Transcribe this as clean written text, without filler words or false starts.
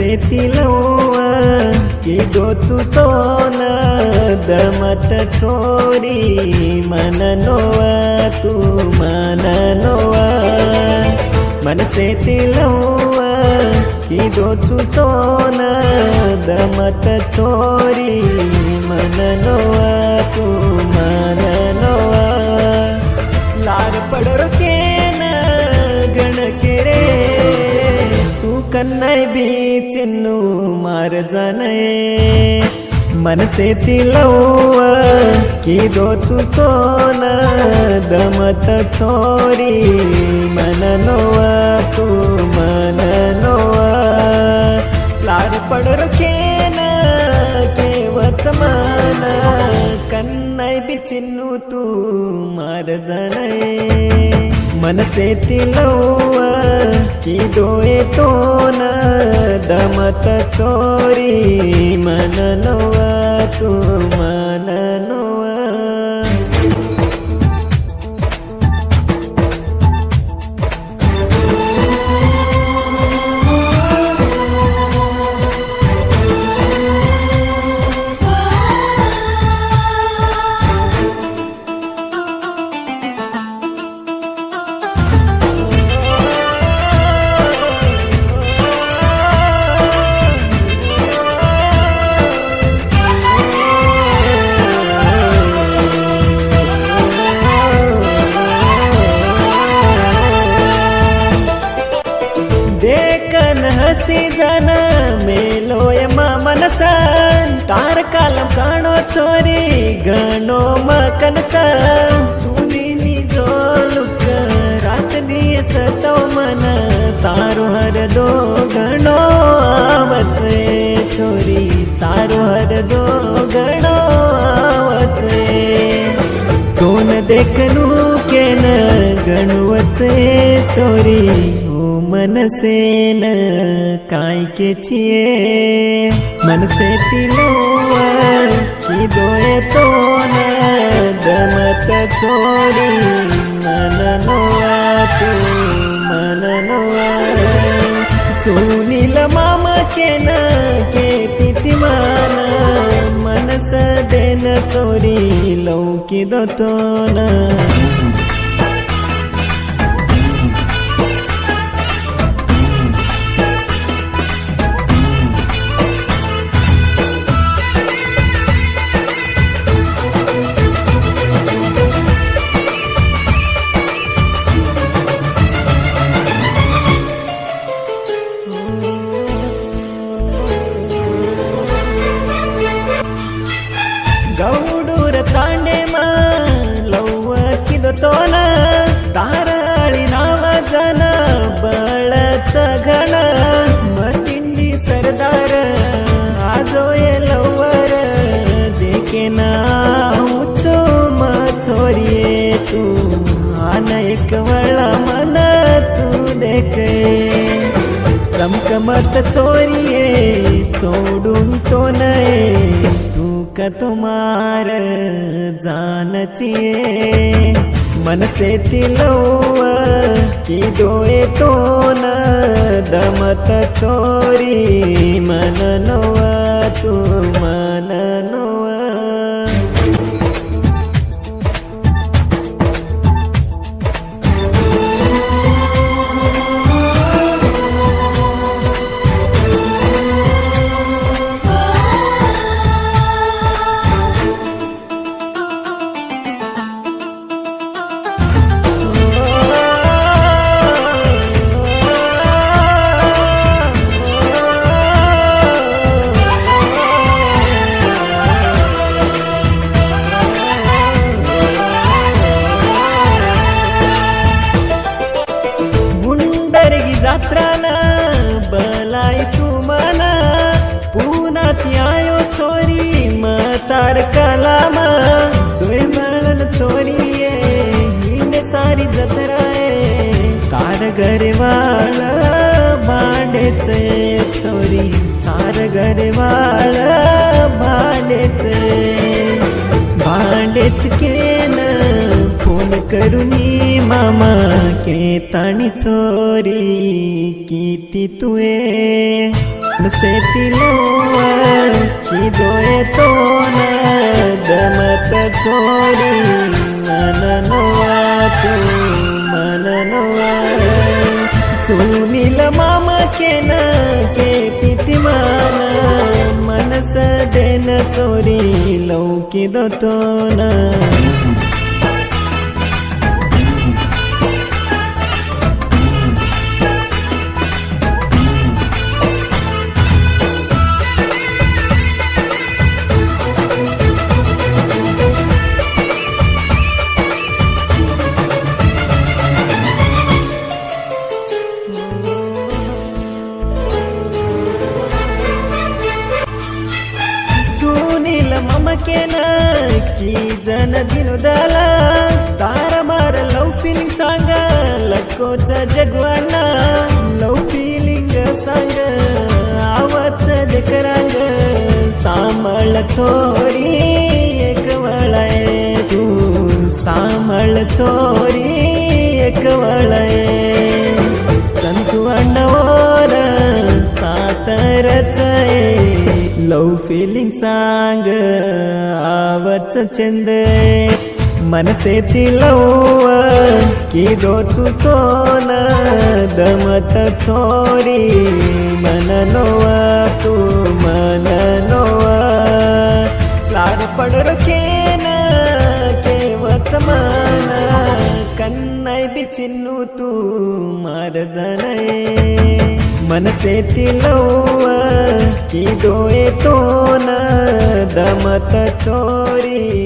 मनसे लवा की दोचू तो न दमत छोरी मन नोवा तू मन नोवा मनसे लवा की दोचू तो न दमत छोरी मन नोवा तू मन नोवा लार पडर के न गण के रे तू कन्नाय बी चिन्नू मार जाने मनसे लवा की दोचू तो न दमत छोरी मन नोवा तू मन नोवा लाड पडर के न केवच मन कन्नाय बी चिन्नू तू मार जाने मनसे लवा की दोए तो न दमत छोरी मन नोवा तू मन नोवा देखन हसी जन मेलोय मनसा तार कालम काणो छोरी गणो मकनसा तुनी जो लुक रात दियस तो मन तारो हर दो गणो आवचे छोरी तारो हर दो गणो आवचे कोण देखनू के न गणवचे छोरी मनसे न काय के छिए मनसे लवा की दोए तो न दमत छोरी मन नोवा तू मन नोवा सुनील मामा के न के तिथिमान मनस देन छोरी लौकी दो तो न गौडूर तांडे मा लव किदो तो न ताराळी नाव जन बळच घन मतिंडी सरदार आजोये लवर देखे नाऊचो छोरिये तू आन एक वळा मन तू देखे चमकमत छोरिये सोडून तो नये का तुम्हार जानचिए मनसे लवा की दोए तो न दमत छोरी मन नोवा तू मन नोवा जात्राना बलाई तू मना पुनात आयो छोरी मतार कलामा दोय मळन छोरी हिने सारी जत्राए तार घरवाळ भांडेचे छोरी तार घरवाळ भांडेचे भांडेच केन फोन करुनी मामा के ताणी छोरी किती तुए सेती की दोये तो न दमत चोरी मन नवाचो मन नवा सुनील मामा के पितिमान मनस देन चोरी लौकी दोतो न ममकेन की जन दिनुदाला तारा मार लव फिलिंग सांग लकोचा जगवाना लव फिलिंग सांग आवाज जकरांग सांभाळ चोरी एक वळाय तू सांभाळ चोरी एक वळाय संतू अण्णावर सातरच लव फिलिंग सांग आवच चंद मनसेती लव की दोचू चोन दमत चोरी मन नोवा तू मन नोवा लाड पडर केन केवच मन कन्नाय बिचिन्नू तू मार जनाय मनसेती लव की डोळे तो न दमत चोरी